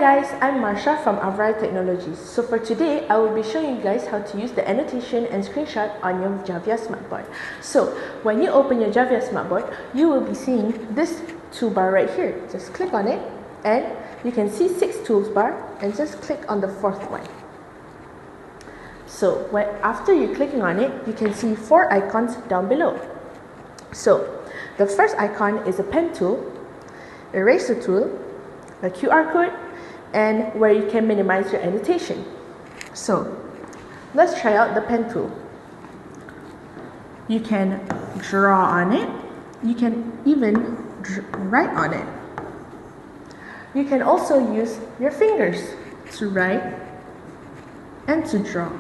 guys, I'm Marsha from Avrai Technologies. So for today, I will be showing you guys how to use the annotation and screenshot on your Javiya Smartboard. So when you open your Javiya Smartboard, you will be seeing this toolbar right here. Just click on it and you can see 6 toolbar and just click on the 4th one. So after you're clicking on it, you can see 4 icons down below. So the first icon is a pen tool, eraser tool, a QR code, and where you can minimize your annotation. So let's try out the pen tool. You can draw on it. You can even write on it. You can also use your fingers to write and to draw.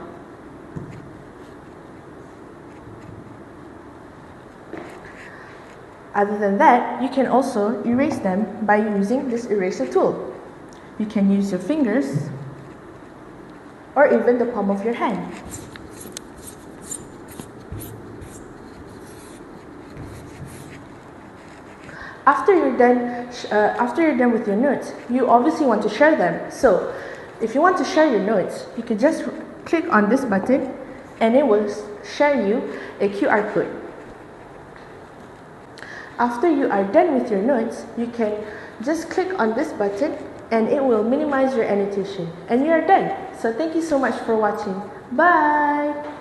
Other than that, you can also erase them by using this eraser tool. You can use your fingers or even the palm of your hand. After you're done with your notes, you obviously want to share them. So if you want to share your notes, you can just click on this button and it will share you a QR code. After you are done with your notes, you can just click on this button and it will minimize your annotation and you are done. So thank you so much for watching. Bye!